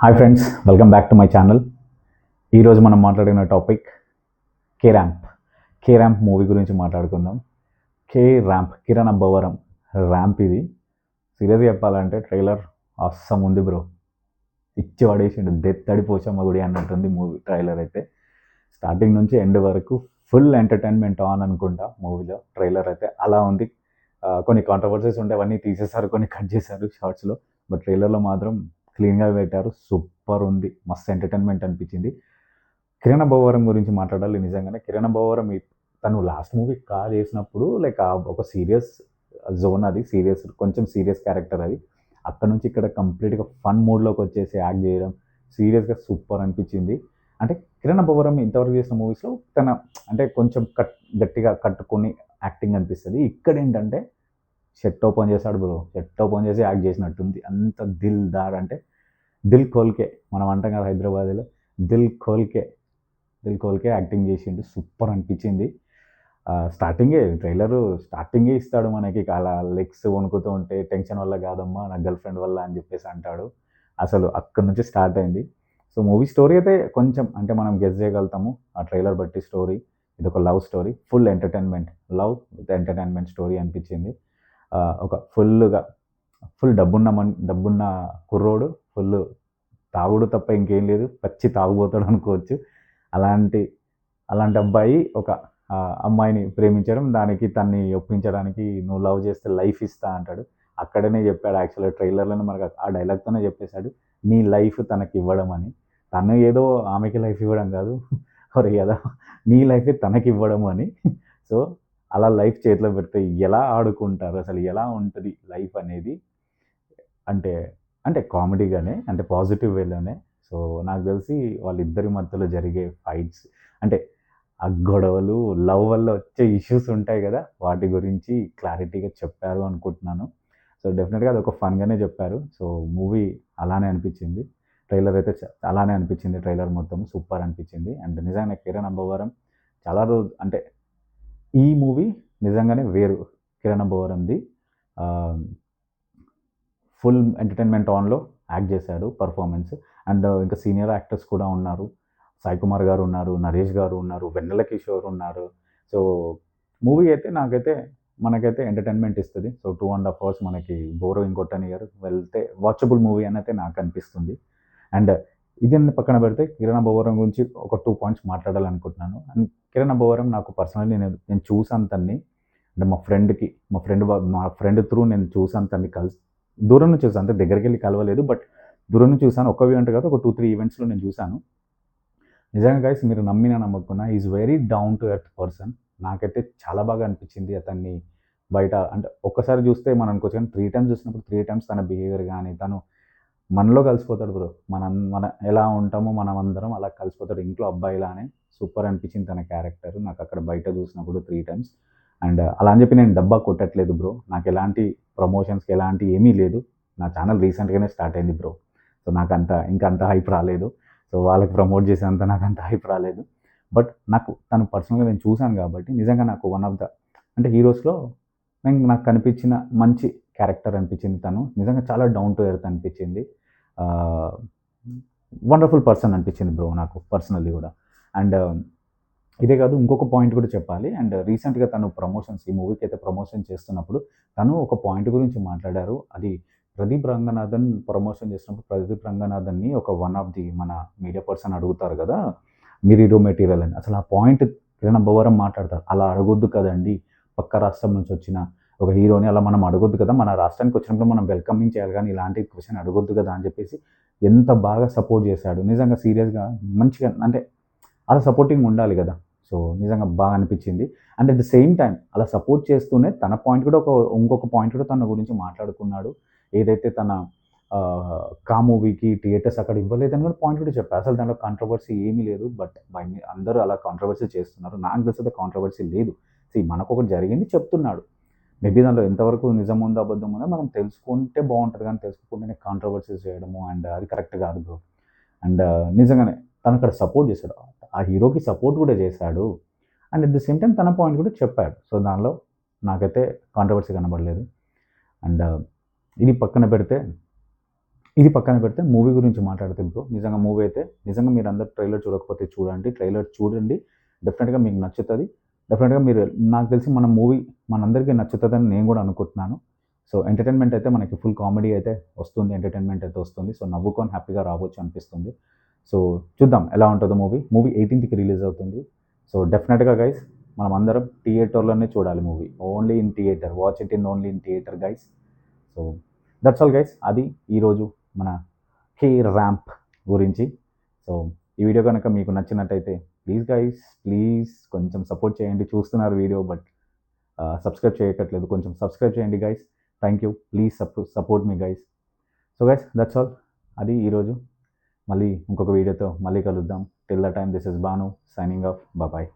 Hi friends, welcome back to my channel. ఈరోజు మనం మాట్లాడిన topic K ramp. K ramp movie గురించి మాట్లాడుకుందాం. K ramp, Kiran Abbavaram ramp ఇది. సీరియస్గా చెప్పాలంటే ట్రైలర్ అస్సం ఉంది బ్రో. ఇచ్చి పడేసిండు, దెత్తడి పోచమ్మ గుడి అన్నట్టుంది మూవీ ట్రైలర్ అయితే. స్టార్టింగ్ నుంచి ఎండ్ వరకు ఫుల్ ఎంటర్టైన్మెంట్ ఆన్ అనుకుంటా మూవీలో. ట్రైలర్ అయితే అలా ఉంది. కొన్ని కాంట్రవర్సీస్ ఉంటే అవన్నీ తీసేశారు, కొన్ని కట్ చేశారు షార్ట్స్లో. బట్ ట్రైలర్లో మాత్రం క్లీన్గా పెట్టారు. సూపర్ ఉంది, మస్తు ఎంటర్టైన్మెంట్ అనిపించింది. కిరణ్ అబ్బవరం గురించి మాట్లాడాలి. నిజంగానే కిరణ్ అబ్బవరం తను లాస్ట్ మూవీ చేసినప్పుడు లైక్ ఒక సీరియస్ జోన్, అది సీరియస్, కొంచెం సీరియస్ క్యారెక్టర్ అది. అక్కడ నుంచి ఇక్కడ కంప్లీట్గా ఫన్ మూడ్లోకి వచ్చేసి యాక్ట్ చేయడం సీరియస్గా సూపర్ అనిపించింది. అంటే కిరణ్ అబ్బవరం ఇంతవరకు చేసిన మూవీస్లో తన అంటే కొంచెం గట్టిగా కట్టుకొని యాక్టింగ్ అనిపిస్తుంది. ఇక్కడ ఏంటంటే షర్ట్ ఓపెన్ చేశాడు బ్రో, షర్ట్ ఓపెన్ చేసి యాక్ట్ చేసినట్టుంది. అంత దిల్ దార్ అంటే దిల్ కోల్కే, మనం అంటాం కదా హైదరాబాద్లో, దిల్ కోల్కే, దిల్ కోల్కే యాక్టింగ్ చేసిండు. సూపర్ అనిపించింది. స్టార్టింగే ఇస్తాడు మనకి, అలా లెగ్స్ వణుకుతూ ఉంటే టెన్షన్ వల్ల కాదమ్మా నా గర్ల్ ఫ్రెండ్ వల్ల అని చెప్పేసి అంటాడు. అసలు అక్కడి నుంచి స్టార్ట్ అయింది. సో మూవీ స్టోరీ అయితే కొంచెం అంటే మనం గెస్ చేయగలుగుతాము ఆ ట్రైలర్ బట్టి. స్టోరీ ఇది ఒక love story, full entertainment, love with entertainment story అనిపించింది. ఒక ఫుల్ డబ్బున్న కుర్రోడు, ఫుల్ తాగుడు తప్ప ఇంకేం లేదు, పచ్చి తాగుబోతాడు అనుకోవచ్చు. అలాంటి అలాంటి అబ్బాయి ఒక అమ్మాయిని ప్రేమించడం, దానికి తన్ని ఒప్పించడానికి నువ్వు లవ్ చేస్తే లైఫ్ ఇస్తా అంటాడు. అక్కడనే చెప్పాడు యాక్చువల్గా ట్రైలర్లోనే మనకు ఆ డైలాగ్తోనే చెప్పేశాడు, నీ లైఫ్ తనకి ఇవ్వడం అని. తను ఏదో ఆమెకి లైఫ్ ఇవ్వడం కాదు, ఒరే కదా, నీ లైఫే తనకి ఇవ్వడం అని. సో అలా లైఫ్ చేతిలో పెడితే ఎలా ఆడుకుంటారు, అసలు ఎలా ఉంటుంది లైఫ్ అనేది. అంటే అంటే కామెడీగానే, అంటే పాజిటివ్ వేలోనే. సో నాకు తెలిసి వాళ్ళిద్దరి మధ్యలో జరిగే ఫైట్స్, అంటే ఆ గొడవలు, లవ్ వల్ల వచ్చే ఇష్యూస్ ఉంటాయి కదా, వాటి గురించి క్లారిటీగా చెప్పారు అనుకుంటున్నాను. సో డెఫినెట్గా అది ఒక ఫన్గానే చెప్పారు. సో మూవీ అలానే అనిపించింది. ట్రైలర్ అయితే అలానే అనిపించింది. ట్రైలర్ మొత్తం సూపర్ అనిపించింది. అండ్ నిజంగా కిరణ్ అబ్బవరం చాలా రోజు అంటే ఈ మూవీ నిజంగానే వేరు. కిరణ్ అబ్బవరంది ఫుల్ ఎంటర్టైన్మెంట్ ఆన్లో యాక్ట్ చేశాడు, పర్ఫార్మెన్స్. అండ్ ఇంకా సీనియర్ యాక్టర్స్ కూడా ఉన్నారు. సాయి కుమార్ గారు ఉన్నారు, నరేష్ గారు ఉన్నారు, వెన్నెల కిషోర్ ఉన్నారు. సో మూవీ అయితే మనకైతే ఎంటర్టైన్మెంట్ ఇస్తుంది. సో 2.5 hours మనకి బోర్ ఇంకొట్టనియర్, వెళ్తే వాచబుల్ మూవీ అని అయితే నాకు అనిపిస్తుంది. అండ్ ఇది పక్కన పెడితే కిరణ్ అబ్బవరం గురించి ఒక 2 points మాట్లాడాలనుకుంటున్నాను. అండ్ కిరణ్ అబ్బవరం నాకు పర్సనల్లీ నేను చూసాను తన్ని. అంటే మా ఫ్రెండ్ త్రూ నేను చూసాను తన్ని, దూరం నుంచి చూసాను, అంటే దగ్గరికి వెళ్ళి కలవలేదు, బట్ దూరం నుంచి చూసాను. ఒక ఈవెంట్ కాదు, ఒక 2-3 ఈవెంట్స్లో నేను చూసాను. నిజంగా గైస్, మీరు నమ్మినా నమ్మకున్నా is very down to earth person. నాకైతే చాలా బాగా అనిపించింది అతన్ని బయట. అంటే ఒక్కసారి చూస్తే మనం అనుకోవచ్చు, కానీ 3 times చూసినప్పుడు 3 times తన బిహేవియర్ కానీ, తను మనలో కలిసిపోతాడు బ్రో. మన ఎలా ఉంటామో మనం అందరం అలా కలిసిపోతాడు, ఇంట్లో అబ్బాయిలానే. సూపర్ అనిపించింది తన క్యారెక్టర్ నాకు అక్కడ బయట చూసినప్పుడు 3 times. అండ్ అలా అని చెప్పి నేను డబ్బా కొట్టట్లేదు బ్రో, నాకు ఎలాంటి ప్రమోషన్స్కి ఎలాంటి ఏమీ లేదు. నా ఛానల్ రీసెంట్గానే స్టార్ట్ అయింది బ్రో. సో నాకు అంత హైప్ రాలేదు. సో వాళ్ళకి ప్రమోట్ చేసేంత నాకు అంత హైప్ రాలేదు. బట్ నాకు తను పర్సనల్గా నేను చూశాను కాబట్టి నిజంగా నాకు వన్ ఆఫ్ ద అంటే హీరోస్లో నాకు కనిపించిన మంచి క్యారెక్టర్ అనిపించింది. తను నిజంగా చాలా డౌన్ టు ఎర్త్ అనిపించింది. వండర్ఫుల్ పర్సన్ అనిపించింది బ్రో నాకు పర్సనల్లీ కూడా. అండ్ ఇదే కాదు, ఇంకొక పాయింట్ కూడా చెప్పాలి. అండ్ రీసెంట్గా తను ఈ మూవీకి అయితే ప్రమోషన్ చేస్తున్నప్పుడు తను ఒక పాయింట్ గురించి మాట్లాడారు. అది ప్రదీప్ రంగనాథన్ ప్రమోషన్ చేసినప్పుడు ప్రదీప్ రంగనాథన్ని ఒక వన్ ఆఫ్ ది మన మీడియా పర్సన్ అడుగుతారు కదా, మీరు హీరో మెటీరియల్ అని. అసలు ఆ పాయింట్ కిరణ్ అబ్బవరం మాట్లాడతారు, అలా అడగొద్దు కదండి, పక్క రాష్ట్రం నుంచి వచ్చిన ఒక హీరోని అలా మనం అడగొద్దు కదా, మన రాష్ట్రానికి వచ్చినప్పుడు మనం వెల్కమింగ్ చేయాలి, కానీ ఇలాంటి క్వశ్చన్ అడగొద్దు కదా అని చెప్పేసి ఎంత బాగా సపోర్ట్ చేశాడు. నిజంగా సీరియస్గా మంచిగా, అంటే అలా సపోర్టింగ్ ఉండాలి కదా. సో నిజంగా బాగా అనిపించింది. And at the same time అలా సపోర్ట్ చేస్తూనే తన పాయింట్ కూడా ఇంకొక పాయింట్ కూడా తన గురించి మాట్లాడుకున్నాడు. ఏదైతే తన కా మూవీకి థియేటర్స్ అక్కడ ఇవ్వలేదని కూడా పాయింట్ కూడా చెప్పారు. అసలు దాంట్లో కాంట్రవర్సీ ఏమీ లేదు. బట్ అందరూ అలా కాంట్రవర్సీ చేస్తున్నారు. నాకు తెలిసి కాంట్రవర్సీ లేదు. మనకొకటి జరిగింది చెప్తున్నాడు. మేబీ దాంట్లో ఎంతవరకు నిజం ఉందో అబద్ధం ఉందో మనం తెలుసుకుంటే బాగుంటుంది, కానీ తెలుసుకుంటేనే కాంట్రవర్సీస్ చేయడము అండ్ అది కరెక్ట్ కాదు బ్రో. అండ్ నిజంగానే తను అక్కడ సపోర్ట్ చేశాడు, ఆ హీరోకి సపోర్ట్ కూడా చేశాడు. And at the same time తన పాయింట్ కూడా చెప్పాడు. సో దానిలో నాకైతే కాంట్రవర్సీ కనబడలేదు. అండ్ ఇది పక్కన పెడితే ఇది పక్కన పెడితే మూవీ గురించి మాట్లాడితే బ్రో, నిజంగా మూవీ అయితే నిజంగా మీరందరూ ట్రైలర్ చూడకపోతే చూడండి. ట్రైలర్ చూడండి. డెఫినెట్‌గా మీకు నచ్చుతది. డెఫినెట్‌గా మీరు నాకు తెలిసి మన మూవీ మనందరికీ నచ్చుతదని నేను గూడా అనుకుంటున్నాను. సో, ఎంటర్‌టైన్‌మెంట్ అయితే మనకి ఫుల్ కామెడీ అయితే వస్తుంది. ఎంటర్‌టైన్‌మెంట్ అయితే వస్తుంది. సో, నవ్వుకొని హ్యాపీగా రావచ్చు అనిపిస్తుంది. సో, చూద్దాం ఎలా ఉంటదో మూవీ. మూవీ 18కి రిలీజ్ అవుతుంది. సో, డెఫినెట్‌గా గైస్ మనమందరం థియేటర్‌లోనే చూడాలి movie. Only in theatre. Watch it in only in theatre guys. So, that's all guys. అది ఈరోజు మన కే ర్యాంప్ గురించి. సో, ఈ వీడియో గనక మీకు నచ్చినట్టయితే ప్లీజ్ గైస్, ప్లీజ్ కొంచెం సపోర్ట్ చేయండి. చూస్తున్నారు వీడియో బట్ సబ్స్క్రైబ్ చేయట్లేదు. కొంచెం సబ్స్క్రైబ్ చేయండి guys. Thank you. Please support me guys. So guys that's all. అది ఈరోజు. మళ్ళీ ఇంకొక వీడియోతో మళ్ళీ కలుద్దాం. Till the time this is Banu signing off. Bye.